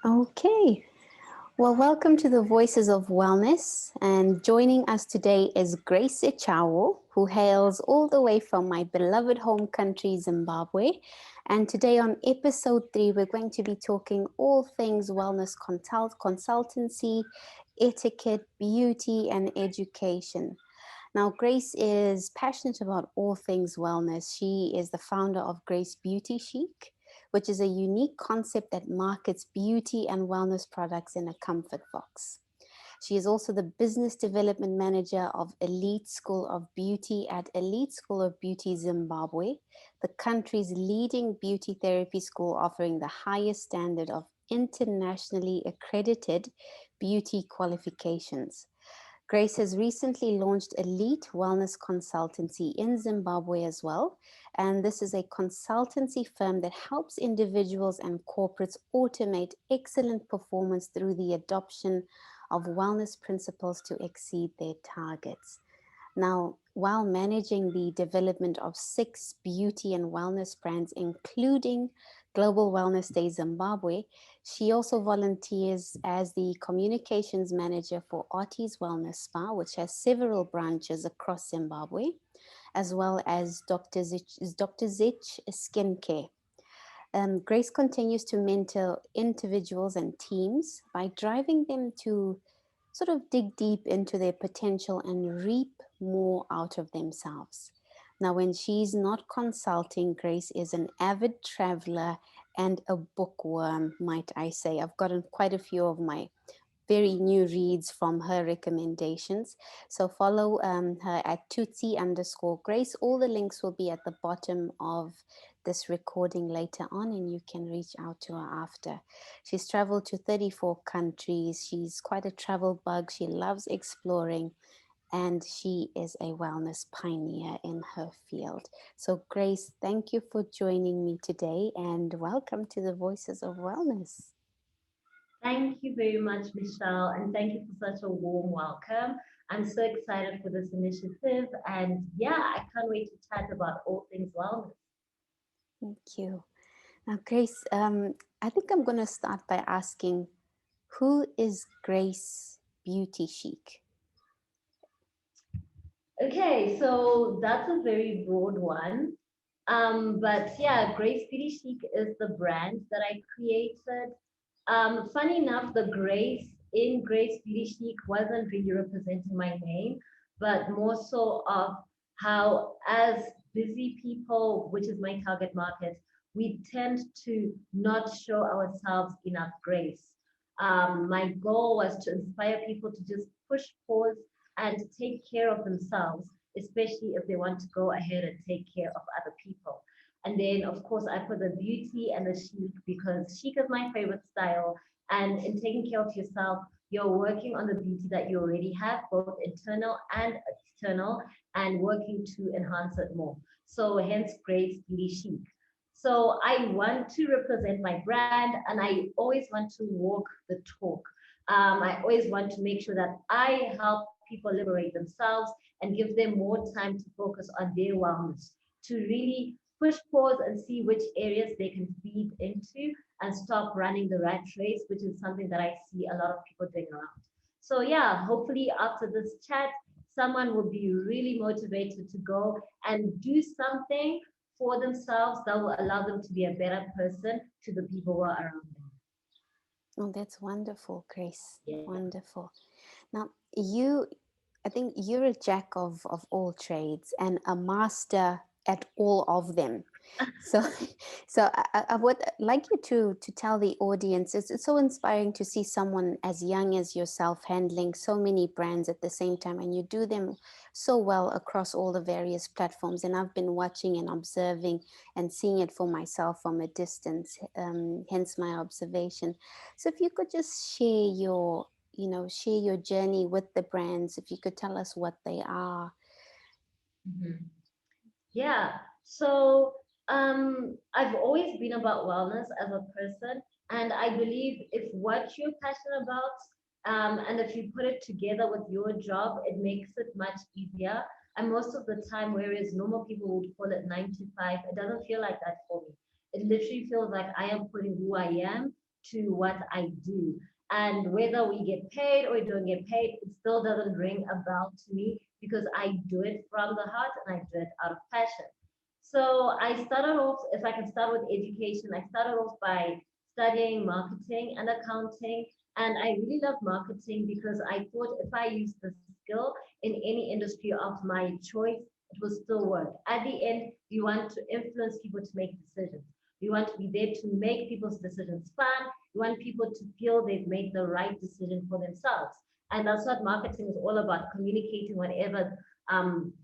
Okay. Well, welcome to the Voices of Wellness. And joining us today is Grace Zichawo, who hails all the way from my beloved home country, Zimbabwe. And today on episode 3, we're going to be talking all things wellness consultancy, etiquette, beauty, and education. Now, Grace is passionate about all things wellness. She is the founder of Grace Beauty Chic, which is a unique concept that markets beauty and wellness products in a comfort box. She is also the business development manager of Elite School of Beauty at Elite School of Beauty Zimbabwe, the country's leading beauty therapy school offering the highest standard of internationally accredited beauty qualifications. Grace has recently launched Elite Wellness Consultancy in Zimbabwe as well. And this is a consultancy firm that helps individuals and corporates automate excellent performance through the adoption of wellness principles to exceed their targets. Now, while managing the development of 6 beauty and wellness brands, including Global Wellness Day Zimbabwe, she also volunteers as the communications manager for Oti's Wellness Spa, which has several branches across Zimbabwe, as well as Dr.Zich Skincare. Grace continues to mentor individuals and teams by driving them to sort of dig deep into their potential and reap more out of themselves. Now, when she's not consulting, Grace is an avid traveler and a bookworm, might I say. I've gotten quite a few of my very new reads from her recommendations. So follow her at Tutsi_Grace. All the links will be at the bottom of this recording later on, and you can reach out to her after. She's traveled to 34 countries. She's quite a travel bug. She loves exploring, and she is a wellness pioneer in her field. So Grace, thank you for joining me today, and welcome to the Voices of Wellness. Thank you very much, Michelle, and thank you for such a warm welcome. I'm so excited for this initiative, and yeah, I can't wait to chat about all things wellness. Thank you. Now, Grace, I think I'm going to start by asking, who is Grace Beauty Chic? Okay, so that's a very broad one. But yeah, Grace Beauty Chic is the brand that I created. Funny enough, the Grace in Grace Beauty Chic wasn't really representing my name, but more so of how, as busy people, which is my target market, we tend to not show ourselves enough grace. My goal was to inspire people to just push pause and to take care of themselves, especially if they want to go ahead and take care of other people. And then, of course, I put the beauty and the chic because chic is my favorite style. And in taking care of yourself, you're working on the beauty that you already have, both internal and external, and working to enhance it more. So, hence, Grace Beauty Chic. So, I want to represent my brand and I always want to walk the talk. I always want to make sure that I help people liberate themselves and give them more time to focus on their wellness, to really push pause and see which areas they can feed into and stop running the rat race, which is something that I see a lot of people doing around. So yeah, hopefully after this chat, someone will be really motivated to go and do something for themselves that will allow them to be a better person to the people who are around them. Oh, that's wonderful, Grace. Yeah. Wonderful. Now, I think you're a jack of all trades and a master at all of them. So, so I would like you to tell the audience, it's so inspiring to see someone as young as yourself handling so many brands at the same time, and you do them so well across all the various platforms. And I've been watching and observing and seeing it for myself from a distance, hence my observation. So if you could just share your journey with the brands, if you could tell us what they are. Mhm. Yeah. So I've always been about wellness as a person, and I believe if what you're passionate about, and if you put it together with your job, it makes it much easier. And most of the time, whereas normal people would call it 9 to 5, it doesn't feel like that for me. It literally feels like I am putting who I am to what I do. And whether we get paid or we don't get paid, it still doesn't ring a bell to me because I do it from the heart and I do it out of passion. So I started off, if I can start with education, I started off by studying marketing and accounting. And I really love marketing because I thought if I use the skill in any industry of my choice, it will still work. At the end, you want to influence people to make decisions. You want to be there to make people's decisions fun. You want people to feel they've made the right decision for themselves. And that's what marketing is all about, communicating whatever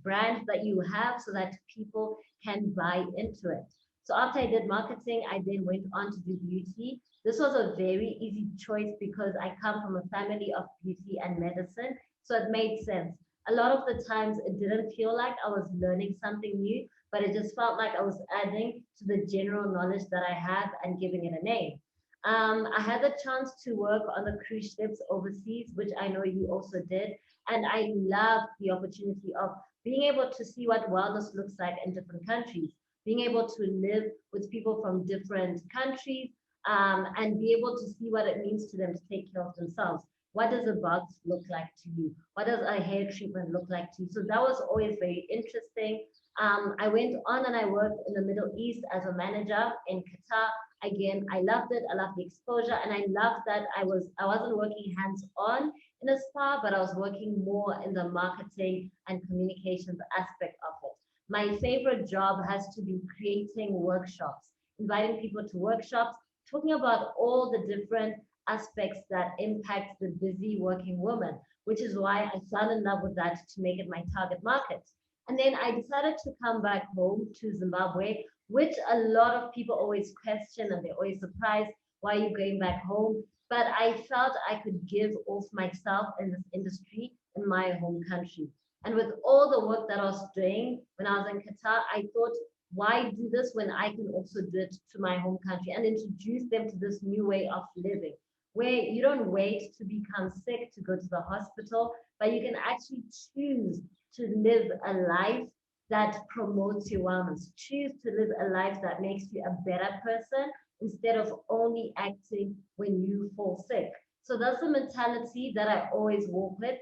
brand that you have so that people can buy into it. So after I did marketing, I then went on to do beauty. This was a very easy choice because I come from a family of beauty and medicine. So it made sense. A lot of the times it didn't feel like I was learning something new, but it just felt like I was adding to the general knowledge that I have and giving it a name. I had the chance to work on the cruise ships overseas, which I know you also did. And I loved the opportunity of being able to see what wellness looks like in different countries, being able to live with people from different countries, and be able to see what it means to them to take care of themselves. What does a bath look like to you? What does a hair treatment look like to you? So that was always very interesting. I went on and I worked in the Middle East as a manager in Qatar. Again, I loved it. I loved the exposure, and I loved that I wasn't working hands on in a spa, but I was working more in the marketing and communications aspect of it. My favorite job has to be creating workshops, inviting people to workshops, talking about all the different aspects that impact the busy working woman, which is why I fell in love with that to make it my target market. And then I decided to come back home to Zimbabwe, which a lot of people always question and they're always surprised, why are you going back home? But I felt I could give of myself in this industry in my home country. And with all the work that I was doing when I was in Qatar, I thought, why do this when I can also do it to my home country and introduce them to this new way of living, where you don't wait to become sick to go to the hospital, but you can actually choose to live a life that promotes your wellness. Choose to live a life that makes you a better person instead of only acting when you fall sick. So that's the mentality that I always walk with.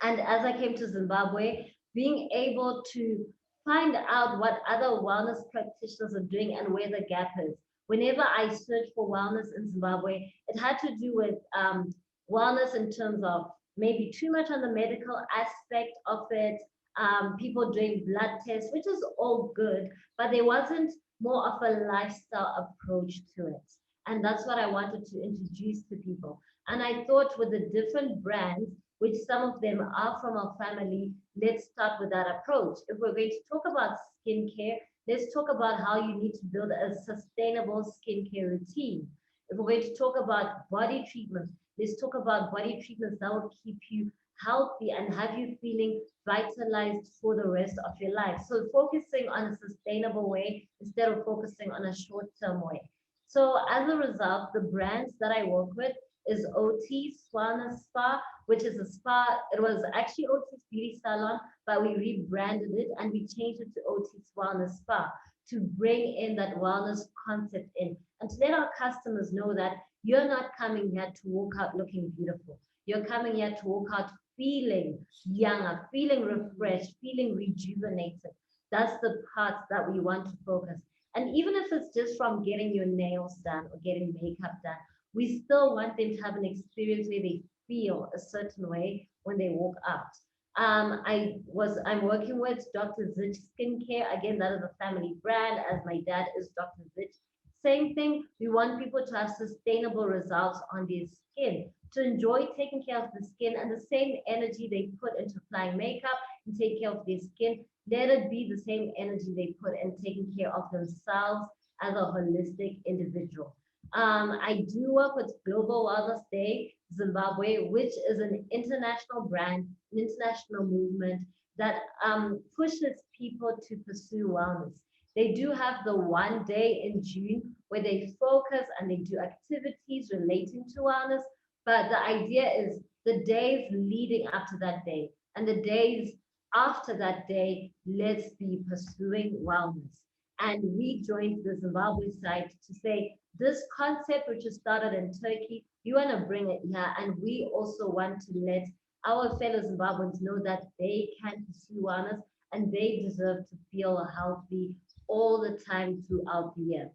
And as I came to Zimbabwe, being able to find out what other wellness practitioners are doing and where the gap is. Whenever I searched for wellness in Zimbabwe, it had to do with wellness in terms of maybe too much on the medical aspect of it, people doing blood tests, which is all good, but there wasn't more of a lifestyle approach to it. And that's what I wanted to introduce to people. And I thought with the different brands, which some of them are from our family, let's start with that approach. If we're going to talk about skincare, let's talk about how you need to build a sustainable skincare routine. If we're going to talk about body treatments, let's talk about body treatments that will keep you healthy and have you feeling vitalized for the rest of your life. So focusing on a sustainable way instead of focusing on a short-term way. So as a result, the brands that I work with is OT's Wellness Spa, which is a spa. It was actually OT's Beauty Salon, but we rebranded it and we changed it to OT's Wellness Spa to bring in that wellness concept in and to let our customers know that you're not coming here to walk out looking beautiful. You're coming here to walk out feeling younger, feeling refreshed, feeling rejuvenated. That's the part that we want to focus. And even if it's just from getting your nails done or getting makeup done, we still want them to have an experience where they feel a certain way when they walk out. I'm working with Dr.Zich Skincare. Again, that is a family brand, as my dad is Dr. Zich. Same thing, we want people to have sustainable results on their skin, to enjoy taking care of the skin and the same energy they put into applying makeup and take care of their skin, let it be the same energy they put in taking care of themselves as a holistic individual. I do work with Global Wellness Day Zimbabwe, which is an international brand, an international movement that pushes people to pursue wellness. They do have the one day in June where they focus and they do activities relating to wellness. But the idea is the days leading up to that day and the days after that day, let's be pursuing wellness. And we joined the Zimbabwe side to say this concept, which was started in Turkey, we want to bring it here. And we also want to let our fellow Zimbabweans know that they can pursue wellness and they deserve to feel healthy all the time throughout the year.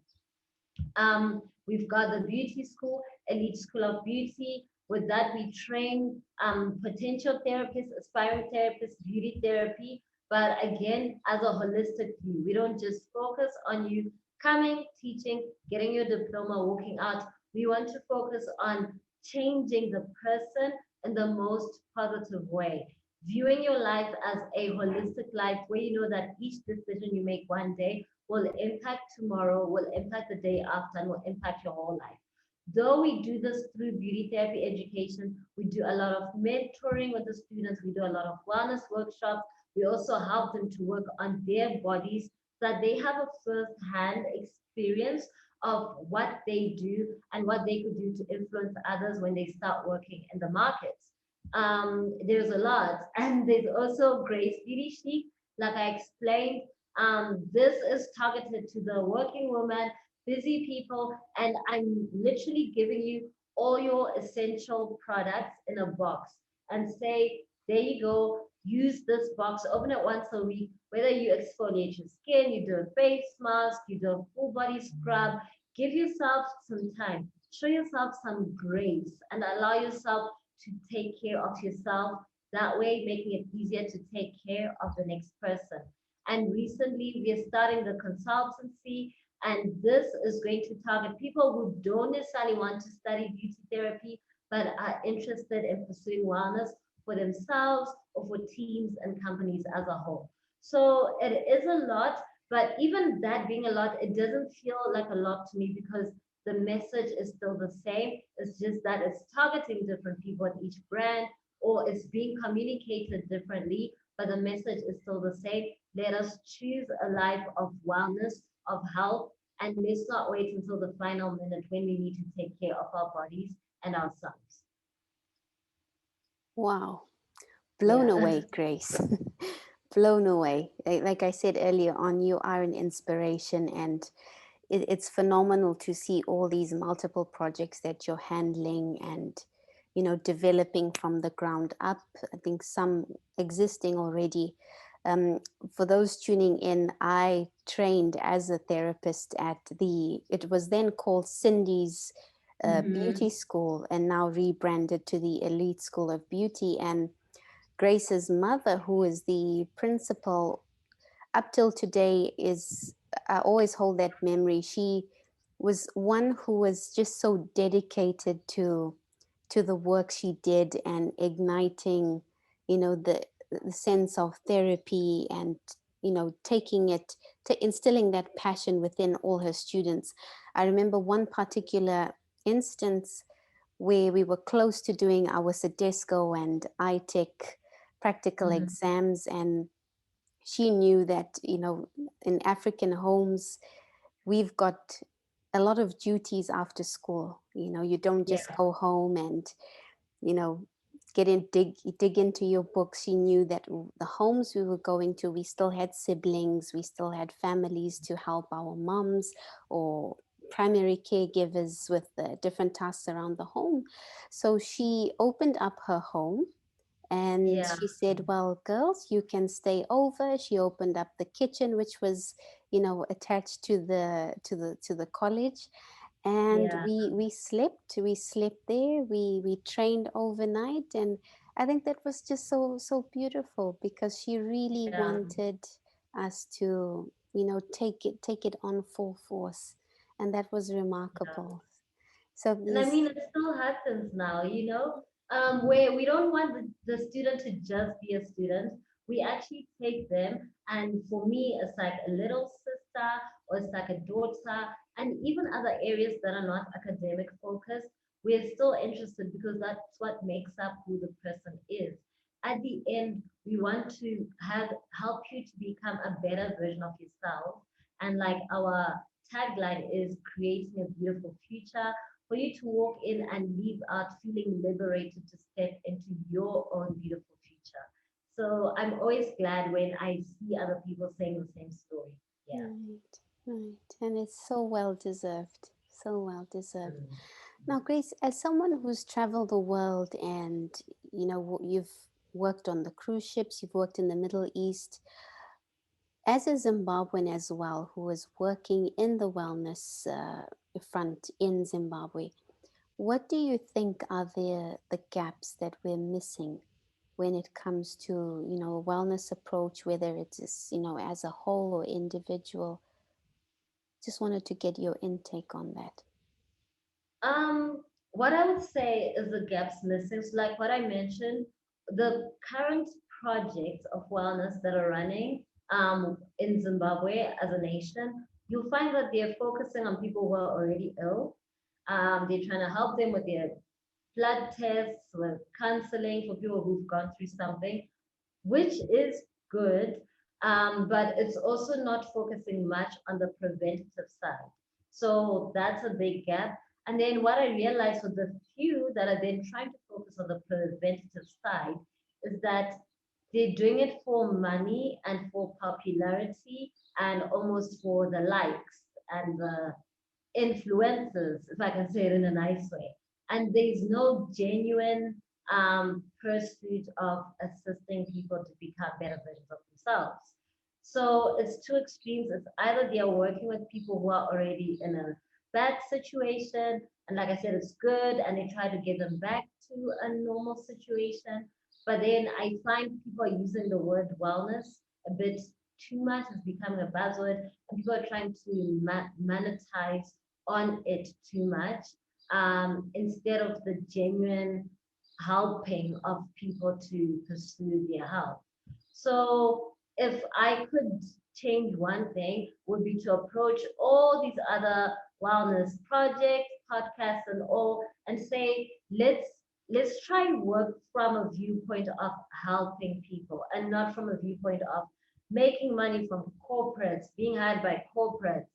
We've got the beauty school, Elite School of Beauty. With that, we train potential therapists, aspiring therapists, beauty therapy. But again, as a holistic view, we don't just focus on you coming, teaching, getting your diploma, walking out. We want to focus on changing the person in the most positive way. Viewing your life as a holistic life where you know that each decision you make one day will impact tomorrow, will impact the day after, and will impact your whole life. Though we do this through beauty therapy education, we do a lot of mentoring with the students, we do a lot of wellness workshops. We also help them to work on their bodies so that they have a first-hand experience of what they do and what they could do to influence others when they start working in the markets. There's a lot, and there's also Grace Beauty Chic, like I explained. This is targeted to the working woman, busy people, and I'm literally giving you all your essential products in a box and say, there you go, use this box, open it once a week, whether you exfoliate your skin, you do a face mask, you do a full body scrub, give yourself some time, show yourself some grace, and allow yourself to take care of yourself. That way, making it easier to take care of the next person. And recently, we are starting the consultancy, and this is going to target people who don't necessarily want to study beauty therapy, but are interested in pursuing wellness for themselves or for teams and companies as a whole. So it is a lot, but even that being a lot, it doesn't feel like a lot to me because the message is still the same. It's just that it's targeting different people at each brand or it's being communicated differently, but the message is still the same. Let us choose a life of wellness, of health, and let's not wait until the final minute when we need to take care of our bodies and ourselves. Wow. Blown Yeah. away, Grace. Blown away. Like I said earlier on, you are an inspiration, and it's phenomenal to see all these multiple projects that you're handling and, developing from the ground up. I think some existing already. Um, for those tuning in, I trained as a therapist at it was then called Cindy's Beauty Mm-hmm. School, and now rebranded to the Elite School of Beauty. And Grace's mother, who is the principal up till today, is I always hold that memory. She was one who was just so dedicated to the work she did and igniting, the sense of therapy and, taking it to instilling that passion within all her students. I remember one particular instance where we were close to doing our Sedesco and iTech practical Mm-hmm. exams, and she knew that, in African homes we've got a lot of duties after school. You don't just Yeah, go home and, you know get in, dig into your books. She knew that the homes we were going to, we still had siblings, we still had families to help our moms or primary caregivers with the different tasks around the home. So she opened up her home and yeah, she said, well, girls, you can stay over. She opened up the kitchen, which was, attached to the college. And yeah, we slept there. We trained overnight. And I think that was just so beautiful, because she really yeah, wanted us to, take it on full force. And that was yeah. remarkable. So And I these, mean, it still happens now, where we don't want the student to just be a student. We actually take them, and for me, it's like a little sister or it's like a daughter, and even other areas that are not academic focused. We're still interested because that's what makes up who the person is. At the end, we want to have help you to become a better version of yourself. And like our tagline is creating a beautiful future for you to walk in and leave out feeling liberated to step into your own beautiful future. So I'm always glad when I see other people saying the same story. Yeah. right. Right. And it's so well deserved. So well deserved. Mm. Now, Grace, as someone who's traveled the world and, you've worked on the cruise ships, you've worked in the Middle East, as a Zimbabwean as well, who was working in the wellness front in Zimbabwe, what do you think are the gaps that we're missing when it comes to, a wellness approach, whether it is, as a whole or individual? Just wanted to get your intake on that. What I would say is the gaps missing. So, like what I mentioned, the current projects of wellness that are running in Zimbabwe as a nation, you'll find that they're focusing on people who are already ill. They're trying to help them with their blood tests, with counseling for people who've gone through something, which is good, but it's also not focusing much on the preventative side. So that's a big gap. And then what I realized with the few that are then trying to focus on the preventative side is that they're doing it for money and for popularity and almost for the likes and the influencers, if I can say it in a nice way. And there's no genuine pursuit of assisting people to become better versions of themselves. So it's two extremes. It's either they are working with people who are already in a bad situation, and like I said, it's good, and they try to get them back to a normal situation. But then I find people are using the word wellness a bit too much. It's becoming a buzzword, and people are trying to monetize on it too much, instead of the genuine helping of people to pursue their health. So if I could change one thing, would be to approach all these other wellness projects, podcasts, and all, and say, let's try and work from a viewpoint of helping people and not from a viewpoint of making money from corporates, being hired by corporates,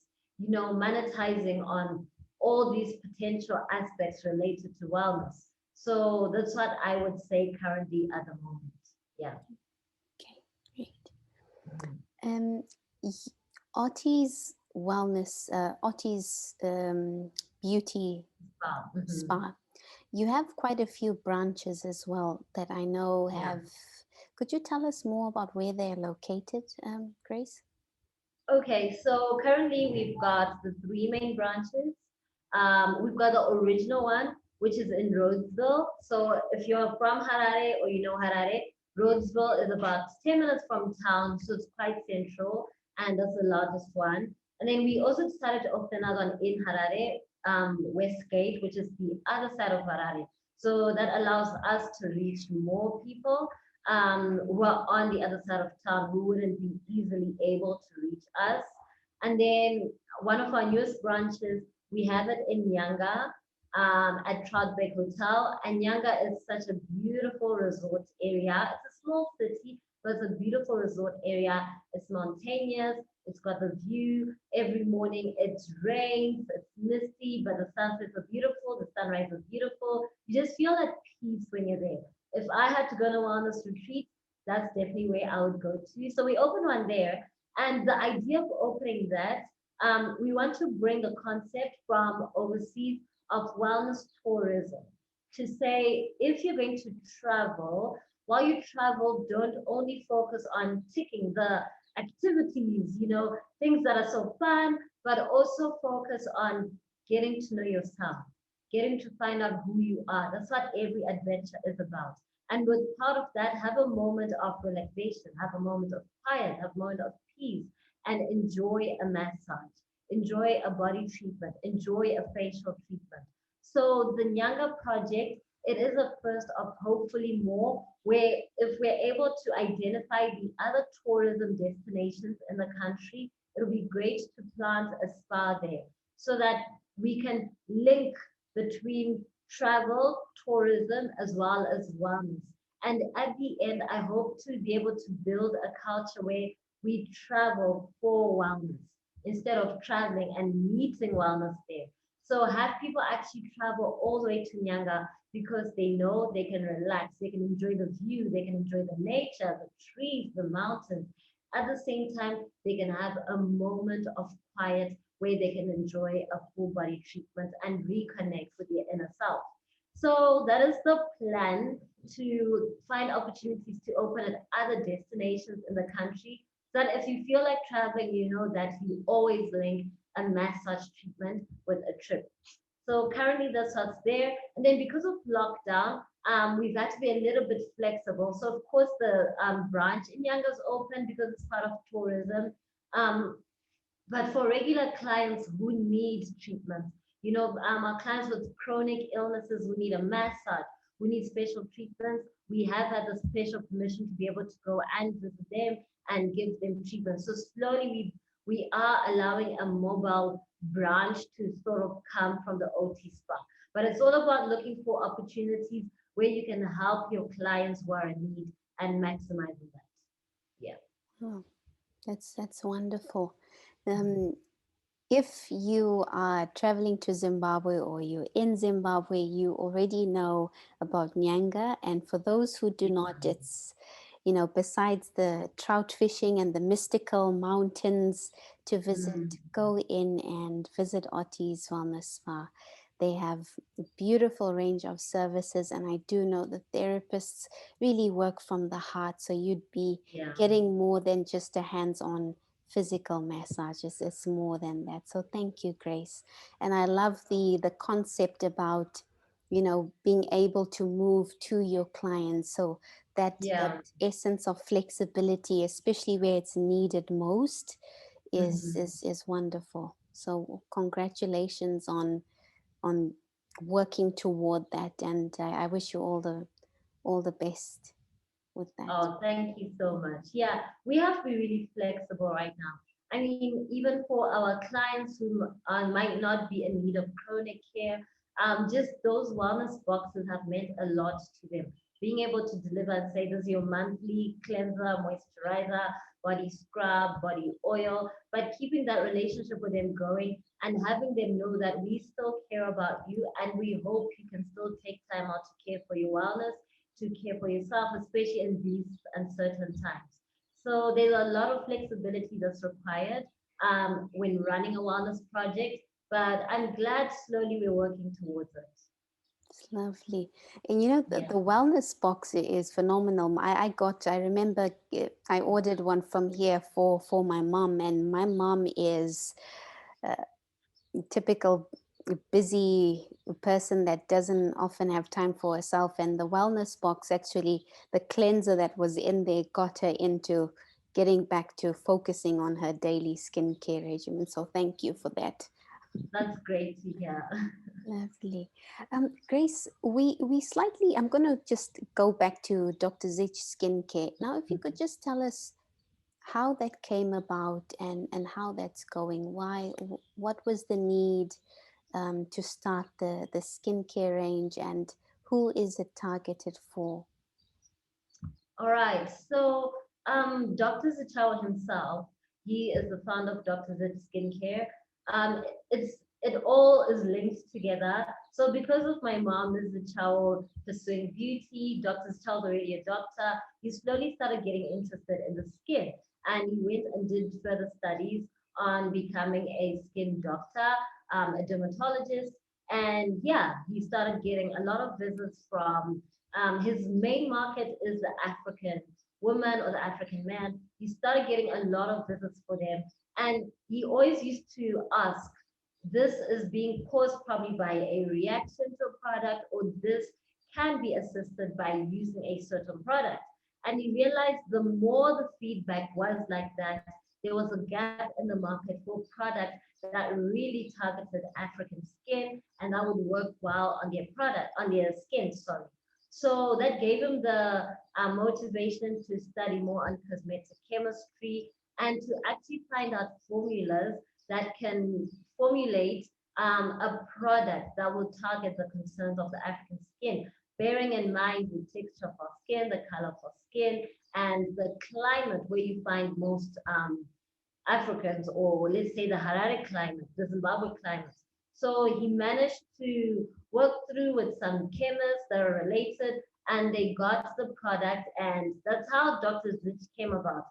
monetizing on all these potential aspects related to wellness. So that's what I would say currently at the moment. Yeah. Okay, great. Um, y- Ottie's wellness, Ottie's beauty Wow. Mhm. spa. You have quite a few branches as well that I know Yeah. have. Could you tell us more about where they're located, Grace? Okay, so currently we've got the three main branches. We've got the original one, which is in Rhodesville. So if you're from Harare or you know Harare, Rhodesville is about 10 minutes from town, so it's quite central, and that's the largest one. And then we also decided to open another one in Harare, Westgate, which is the other side of Harare. So that allows us to reach more people who are on the other side of town who wouldn't be easily able to reach us. And then one of our newest branches, we have it in Nyanga, at Troutbeck Hotel. And Nyanga is such a beautiful resort area. It's a small city, but it's a beautiful resort area. It's mountainous. It's got the view. Every morning it rains, it's misty, but the sunsets are beautiful. The sunrise is beautiful. You just feel at peace when you're there. If I had to go to a wellness retreat, that's definitely where I would go to. So we opened one there. And the idea of opening that, we want to bring the concept from overseas of wellness tourism to say, if you're going to travel, while you travel, don't only focus on ticking the activities, things that are so fun, but also focus on getting to know yourself, getting to find out who you are. That's what every adventure is about. And with part of that, have a moment of relaxation, have a moment of quiet, have a moment of peace, and enjoy a massage, enjoy a body treatment, enjoy a facial treatment. So the Nyanga project, it is a first of hopefully more, where if we're able to identify the other tourism destinations in the country, it'll be great to plant a spa there so that we can link between travel, tourism, as well as wellness. And at the end, I hope to be able to build a culture where we travel for wellness instead of traveling and meeting wellness there. So have people actually travel all the way to Nyanga because they know they can relax, they can enjoy the view, they can enjoy the nature, the trees, the mountains. At the same time, they can have a moment of quiet where they can enjoy a full body treatment and reconnect with their inner self. So that is the plan, to find opportunities to open at other destinations in the country. So that if you feel like traveling, you know that you always link a massage treatment with a trip. So currently that's what's there. And then because of lockdown, we've had to be a little bit flexible. So of course the branch in Yanga is open because it's part of tourism. Um, but for regular clients who need treatment, our clients with chronic illnesses who need a massage, who need special treatments, we have had the special permission to be able to go and visit them and give them treatment. So slowly we are allowing a mobile branch to sort of come from the OT spa. But it's all about looking for opportunities where you can help your clients who are in need and maximizing that. Yeah. Oh, that's wonderful. Um, if you are traveling to Zimbabwe or you're in Zimbabwe, you already know about Nyanga. And for those who do not, it's, besides the trout fishing and the mystical mountains to visit, Mm, go in and visit Oti's Wellness Spa. They have a beautiful range of services, and I do know the therapists really work from the heart. So you'd be yeah. getting more than just a hands-on physical massages. It's more than that. So thank you, Grace. And I love the concept about, being able to move to your clients. So that Yeah. essence of flexibility, especially where it's needed most, is Mhm. is is wonderful. So congratulations on working toward that, and I wish you all the best with that. Oh, thank you so much. Yeah, we have to be really flexible right now. I mean, even for our clients who might not be in need of chronic care, just those wellness boxes have meant a lot to them. Being able to deliver and say, this is your monthly cleanser, moisturizer, body scrub, body oil, but keeping that relationship with them going and having them know that we still care about you and we hope you can still take time out to care for your wellness, to care for yourself, especially in these uncertain times. So there's a lot of flexibility that's required when running a wellness project, but I'm glad slowly we're working towards it. It's lovely. And Yeah. the wellness box is phenomenal. I remember I ordered one from here for my mom, and my mom is typical busy person that doesn't often have time for herself. And the wellness box, actually, the cleanser that was in there got her into getting back to focusing on her daily skincare regimen. So thank you for that. That's great to hear. Lovely. Grace, we slightly, I'm going to just go back to Dr. Zich Skincare. Now, if you could just tell us how that came about and how that's going. What was the need to start the skincare range, and who is it targeted for? All right. So, Dr. Zichawo himself, he is the founder of Dr. Zich Skincare. It all is linked together. So, because of my mom, Ms. Zichawo, pursuing beauty, Dr. Zichawo already a doctor, he slowly started getting interested in the skin, and he went and did further studies on becoming a skin doctor, a dermatologist, and yeah, he started getting a lot of visits from his main market is the African woman or the African man. He started getting a lot of visits for them. And he always used to ask, this is being caused probably by a reaction to a product, or this can be assisted by using a certain product. And he realized the more the feedback was like that, there was a gap in the market for products that really targeted African skin and that would work well on their product, on their skin, sorry. So that gave him the motivation to study more on cosmetic chemistry and to actually find out formulas that can formulate a product that will target the concerns of the African skin, bearing in mind the texture of our skin, the color of our skin, and the climate where you find most Africans, or let's say the Harare climate, the Zimbabwe climate. So he managed to work through with some chemists that are related, and they got the product, and that's how Dr. Zich came about.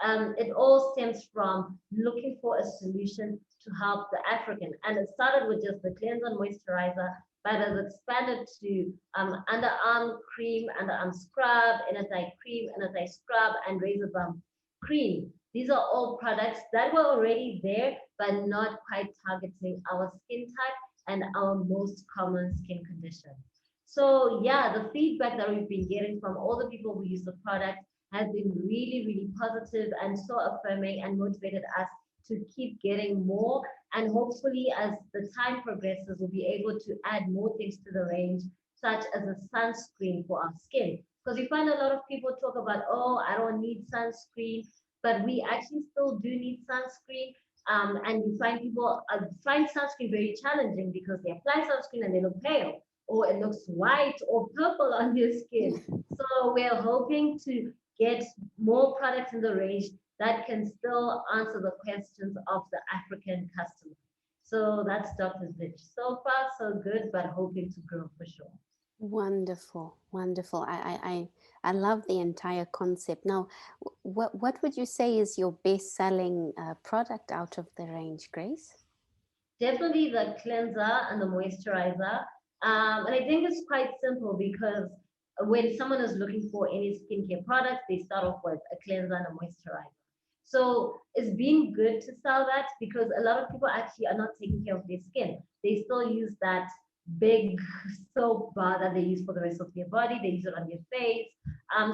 It all stems from looking for a solution to help the African. And it started with just the cleanser and moisturizer, but has expanded to underarm cream, underarm scrub, inner thigh cream, inner thigh scrub, and razor bump cream. These are all products that were already there, but not quite targeting our skin type and our most common skin condition. So yeah, the feedback that we've been getting from all the people who use the product has been really, really positive and so affirming and motivated us to keep getting more. And hopefully, as the time progresses, we'll be able to add more things to the range, such as a sunscreen for our skin. Because we find a lot of people talk about, oh, I don't need sunscreen, but we actually still do need sunscreen. And we find people find sunscreen very challenging because they apply sunscreen and they look pale, or it looks white or purple on their skin. So we're hoping to get more products in the range that can still answer the questions of the African customer. So that's Dr. Zich. So far, so good, but hoping to grow for sure. Wonderful, wonderful. I love the entire concept. Now, what would you say is your best-selling product out of the range, Grace? Definitely the cleanser and the moisturizer. And I think it's quite simple because when someone is looking for any skincare products, they start off with a cleanser and a moisturizer. So it's been good to sell that because a lot of people actually are not taking care of their skin. They still use that big soap bar that they use for the rest of their body. They use it on their face.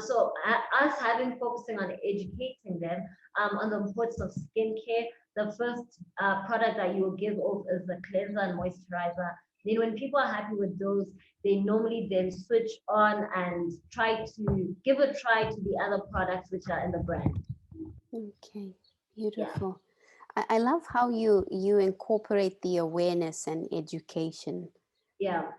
So us having focusing on educating them on the importance of skincare, the first product that you will give off is the cleanser and moisturizer. Then when people are happy with those, they normally then switch on and try to give a try to the other products which are in the brand. Okay, Yeah. beautiful. I love how you incorporate the awareness and education. Yeah.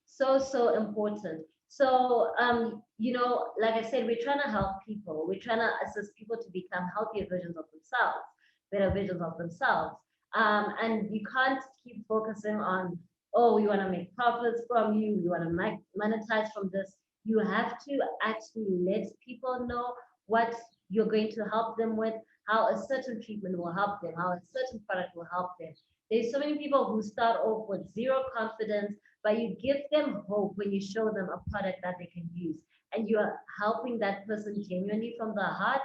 So, so important. So, like I said, we're trying to help people. We're trying to assist people to become healthier versions of themselves, better versions of themselves. And you can't keep focusing on, oh, we want to make profits from you, you want to monetize from this. You have to actually let people know what you're going to help them with, how a certain treatment will help them, how a certain product will help them. There's so many people who start off with zero confidence, but you give them hope when you show them a product that they can use. And you are helping that person genuinely from the heart.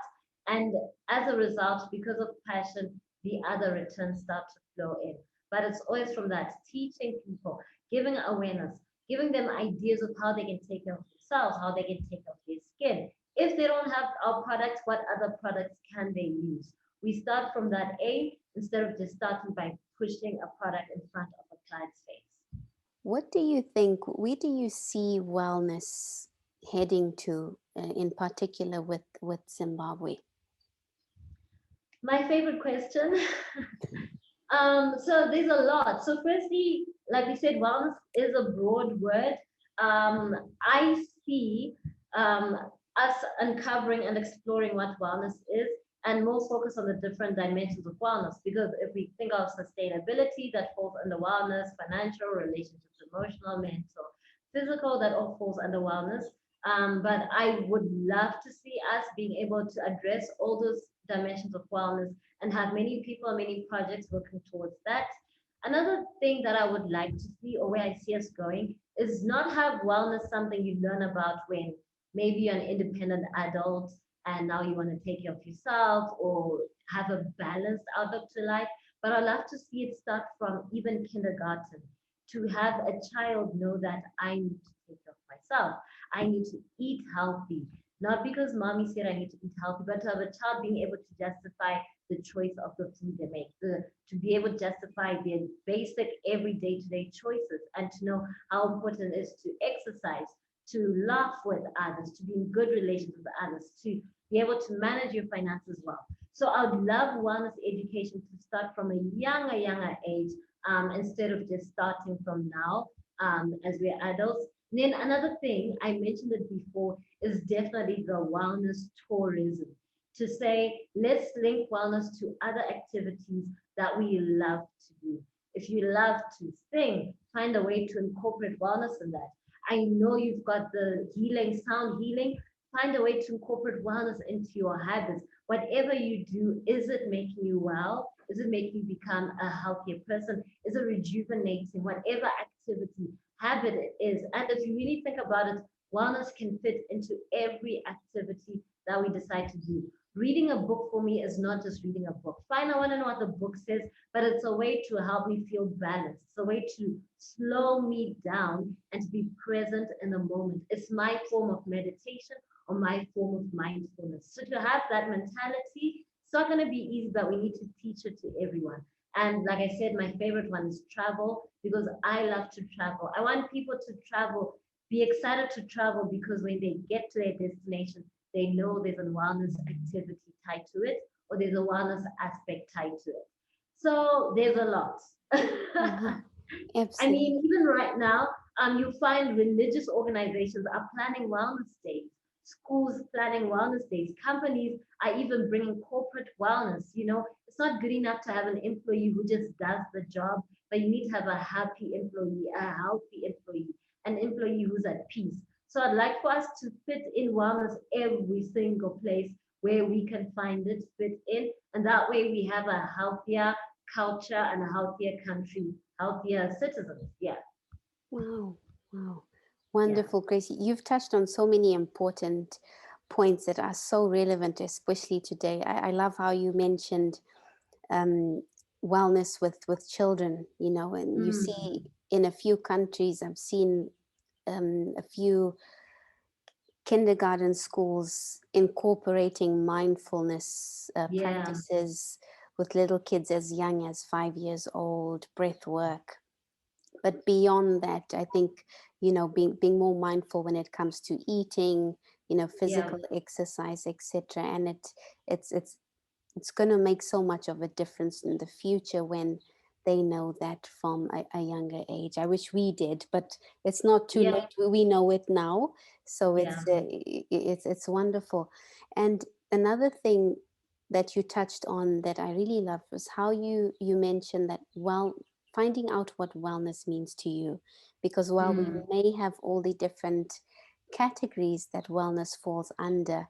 And as a result, because of passion, the other returns start to flow in. But it's always from that teaching people, giving awareness, giving them ideas of how they can take care of themselves, how they can take care of their skin. If they don't have our products, what other products can they use? We start from that A instead of just starting by pushing a product in front of a client's face. What do you think? Where do you see wellness heading to, in particular with Zimbabwe? My favorite question. So there's a lot. So firstly, like we said, wellness is a broad word. I see um, us uncovering and exploring what wellness is and more focus on the different dimensions of wellness. Because if we think of sustainability, that falls under wellness, financial, relationships, emotional, mental, physical, that all falls under wellness. But I would love to see us being able to address all those dimensions of wellness and have many people, many projects working towards that. Another thing that I would like to see, or where I see us going, is not have wellness something you learn about when maybe you're an independent adult and now you want to take care of yourself or have a balanced outlook to life. But I'd love to see it start from even kindergarten to have a child know that I need to take care of myself. I need to eat healthy, not because mommy said I need to eat healthy, but to have a child being able to justify the choice of the food they make, to be able to justify their basic every day-to-day choices, and to know how important it is to exercise, to laugh with others, to be in good relations with others, to be able to manage your finances well. So I would love wellness education to start from a younger age, instead of just starting from now, as we're adults. And then another thing, I mentioned it before, is definitely the wellness tourism. To say, let's link wellness to other activities that we love to do. If you love to sing, find a way to incorporate wellness in that. I know you've got the healing, sound healing. Find a way to incorporate wellness into your habits. whatever you do, is it making you well? Is it making you become a healthier person? Is it rejuvenating? Whatever activity, habit it is. And if you really think about it, wellness can fit into every activity that we decide to do. Reading a book for me is not just reading a book. Fine, I want to know what the book says, but it's a way to help me feel balanced. It's a way to slow me down and to be present in the moment. It's my form of meditation or my form of mindfulness. So to have that mentality, it's not going to be easy, but we need to teach it to everyone. And like I said, my favorite one is travel because I love to travel. I want people to travel, be excited to travel because when they get to their destination, they know there's a wellness activity tied to it or there's a wellness aspect tied to it. So there's a lot. Uh-huh. I Absolutely. mean, even right now, you find religious organizations are planning wellness days, schools planning wellness days, companies are even bringing corporate wellness. You know, it's not good enough to have an employee who just does the job, but you need to have a happy employee, a healthy employee, an employee who's at peace. So I'd like for us to fit in wellness every single place where we can find it, fit in, and that way we have a healthier culture and a healthier country, healthier citizens. Yeah, Wow. Wow. yeah. Wonderful, Gracie. You've touched on so many important points that are so relevant, especially today. I love how you mentioned um, wellness with children, you know, and you see Mm, in a few countries, I've seen a few kindergarten schools incorporating mindfulness yeah, practices with little kids as young as 5 years old, breath work. But beyond that, I think, you know, being more mindful when it comes to eating, you know, yeah, physical exercise, etc. And it's it's it's going to make so much of a difference in the future when they know that from a younger age. I wish we did, but it's not too yeah, late. We know it now, so yeah, it's wonderful. And another thing that you touched on that I really love was how you mentioned that, well, finding out what wellness means to you, because while we mm, may have all the different categories that wellness falls under,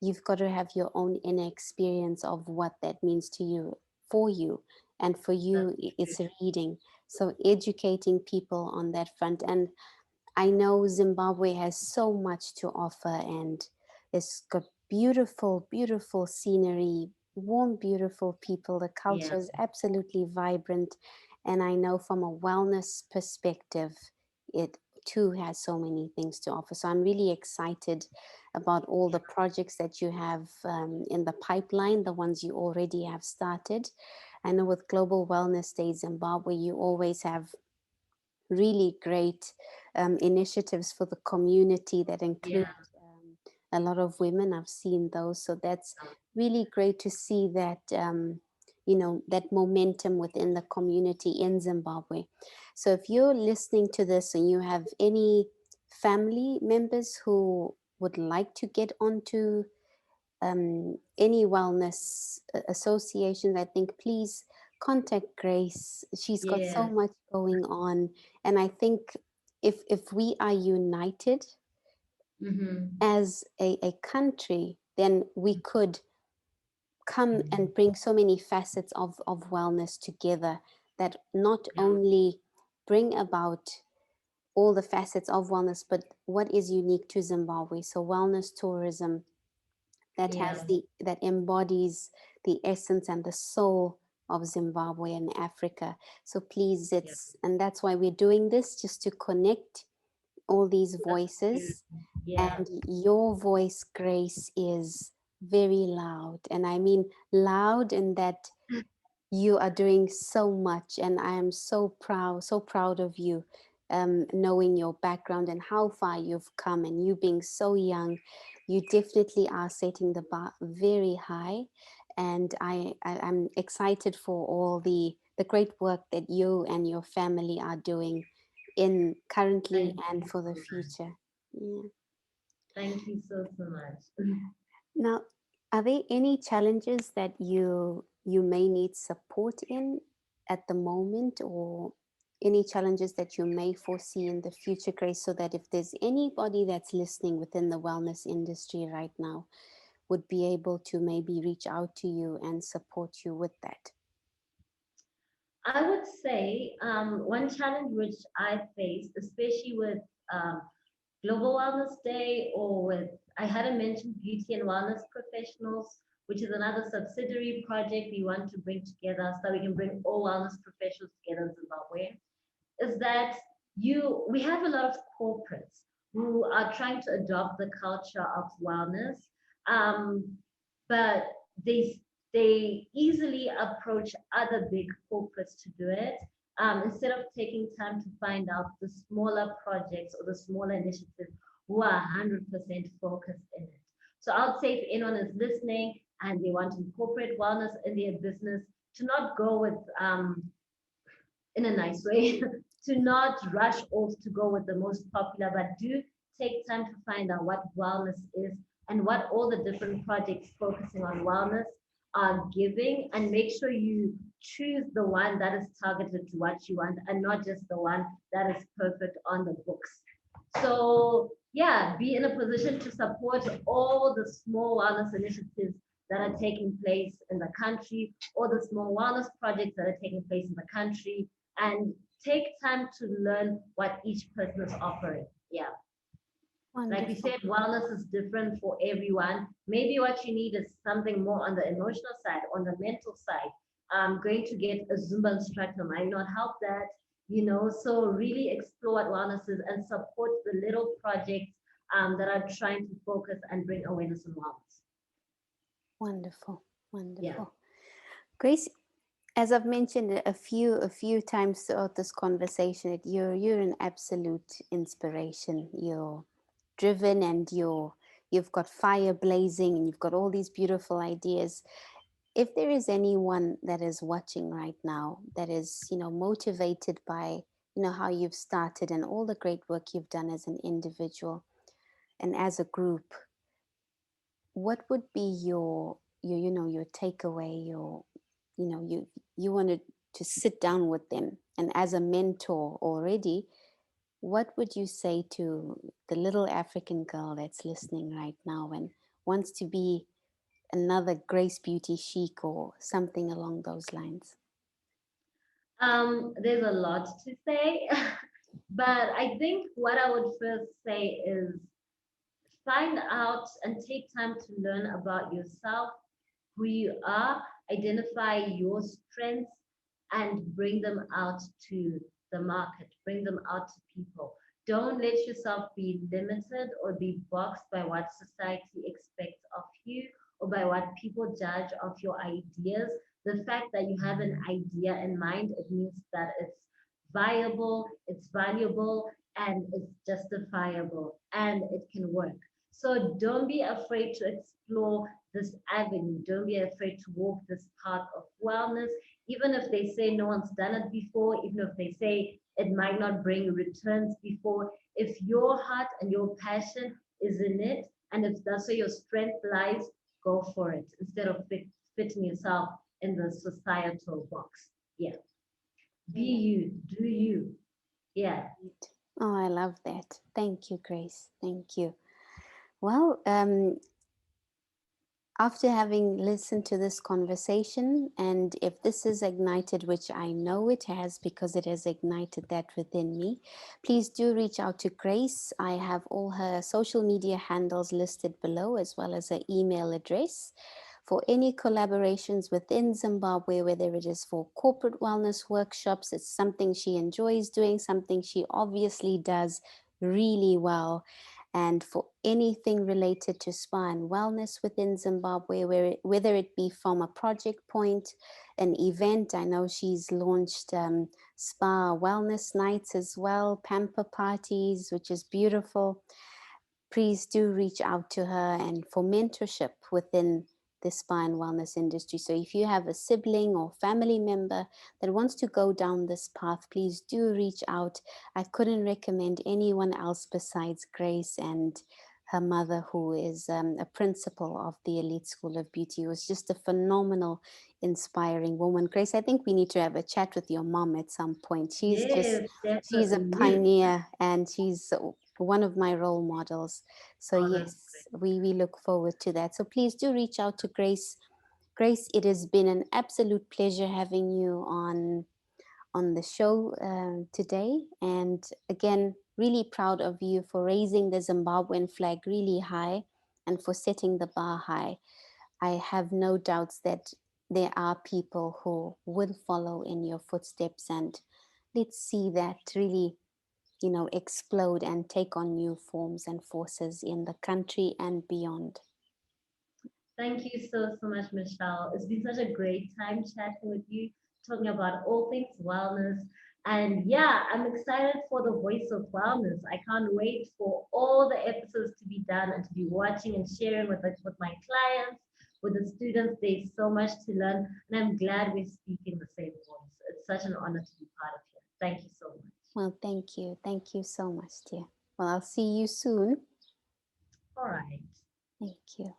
you've got to have your own inner experience of what that means to you, for you. And for you, that's true. it's reading. So educating people on that front. And I know Zimbabwe has so much to offer, and it's got beautiful, beautiful scenery, warm, beautiful people. The Yeah, culture is absolutely vibrant. And I know from a wellness perspective, it too has so many things to offer. So I'm really excited about all yeah, the projects that you have in the pipeline, the ones you already have started. I know with Global Wellness Day Zimbabwe, you always have really great initiatives for the community that include yeah. a lot of women. I've seen those, so that's really great to see that you know, that momentum within the community in Zimbabwe. So if you're listening to this and you have any family members who would like to get onto any wellness associations, I think please contact Grace. She's got so Yes. much going on, and I think if we are united Mm-hmm. as a country, then we could come and bring so many facets of wellness together that not Yeah, only bring about all the facets of wellness, but what is unique to Zimbabwe. So wellness tourism that yeah, has the that embodies the essence and the soul of Zimbabwe and Africa. So please, yeah. it's and that's why we're doing this, just to connect all these That's true. voices. Yeah, And your voice, Grace, is very loud, and I mean loud in that you are doing so much, and I am so proud of you, knowing your background and how far you've come, and you being so young. You definitely are setting the bar very high, and I'm excited for all the great work that you and your family are doing in currently thank and you for so the much. future. Yeah. Thank you so, so much. Now, are there any challenges that you may need support in at the moment, or any challenges that you may foresee in the future, Grace, so that if there's anybody that's listening within the wellness industry right now, would be able to maybe reach out to you and support you with that? I would say one challenge which I faced, especially with um, Global Wellness Day, or with, I hadn't mentioned Beauty and Wellness Professionals, which is another subsidiary project we want to bring together so we can bring all wellness professionals together in Zimbabwe, is that we have a lot of corporates who are trying to adopt the culture of wellness, um, but they they easily approach other big corporates to do it, instead of taking time to find out the smaller projects or the smaller initiatives who are 100% focused in it. So I'd say if anyone is listening and they want to incorporate wellness in their business, to not go with in a nice way, to not rush off to go with the most popular, but do take time to find out what wellness is and what all the different projects focusing on wellness are giving, and make sure you choose the one that is targeted to what you want and not just the one that is perfect on the books. So yeah, be in a position to support all the small wellness initiatives that are taking place in the country, or the small wellness projects that are taking place in the country, and take time to learn what each person is offering. Yeah. Like we Wonderful. said, wellness is different for everyone. Maybe what you need is something more on the emotional side, on the mental side. Going to get a Zumba instructor might not help that, you know. So really explore what wellness is and support the little projects that are trying to focus and bring awareness on wellness. Wonderful. Yeah. Wonderful. Grace, as I've mentioned a few times throughout this conversation, that you're an absolute inspiration. You're driven, and you've got fire blazing, and you've got all these beautiful ideas. If there is anyone that is watching right now that is, motivated by, how you've started and all the great work you've done as an individual and as a group, what would be your takeaway, you wanted to sit down with them, and as a mentor already, what would you say to the little African girl that's listening right now and wants to be another Grace Beauty Chic or something along those lines? There's a lot to say, but I think what I would first say is find out and take time to learn about yourself, who you are, identify your strengths, and bring them out to the market, bring them out to people. Don't let yourself be limited or be boxed by what society expects of you or by what people judge of your ideas. The fact that you have an idea in mind, it means that it's viable, it's valuable, and it's justifiable, and it can work. So don't be afraid to explore this avenue. Don't be afraid to walk this path of wellness, even if they say no one's done it before, even if they say it might not bring returns before. If your heart and your passion is in it, and if that's where your strength lies, go for it instead of fitting yourself in the societal box. Yeah. Be Yeah. you, do you. Yeah. Oh, I love that. Thank you, Grace. Thank you. Well, after having listened to this conversation, and if this is ignited, which I know it has because it has ignited that within me, please do reach out to Grace. I have all her social media handles listed below, as well as her email address. For any collaborations within Zimbabwe, whether it is for corporate wellness workshops, it's something she enjoys doing, something she obviously does really well, and for anything related to spa and wellness within Zimbabwe, whether it be from a project point, an event. I know she's launched spa wellness nights as well, pamper parties, which is beautiful. Please do reach out to her and for mentorship within the spa and wellness industry. So if you have a sibling or family member that wants to go down this path, please do reach out. I couldn't recommend anyone else besides Grace and her mother, who is a principal of the Elite School of Beauty. It was just a phenomenal, inspiring woman. Grace, I think we need to have a chat with your mom at some point. Yes, She's a definitely. pioneer, and she's one of my role models. So Oh, that's yes, we look forward to that. So please do reach out to Grace. Grace, it has been an absolute pleasure having you on the show today. And again, really proud of you for raising the Zimbabwean flag really high and for setting the bar high. I have no doubts that there are people who will follow in your footsteps, and let's see that really, explode and take on new forms and forces in the country and beyond. Thank you so much, Michelle. It's been such a great time chatting with you, talking about all things wellness. And yeah, I'm excited for the Voice of Wellness. I can't wait for all the episodes to be done and to be watching and sharing with my clients, with the students. There's so much to learn, and I'm glad we're speaking the same voice. It's such an honor to be part of it. Thank you so much. Well, thank you. Thank you so much, dear. Well, I'll see you soon. All right. Thank you.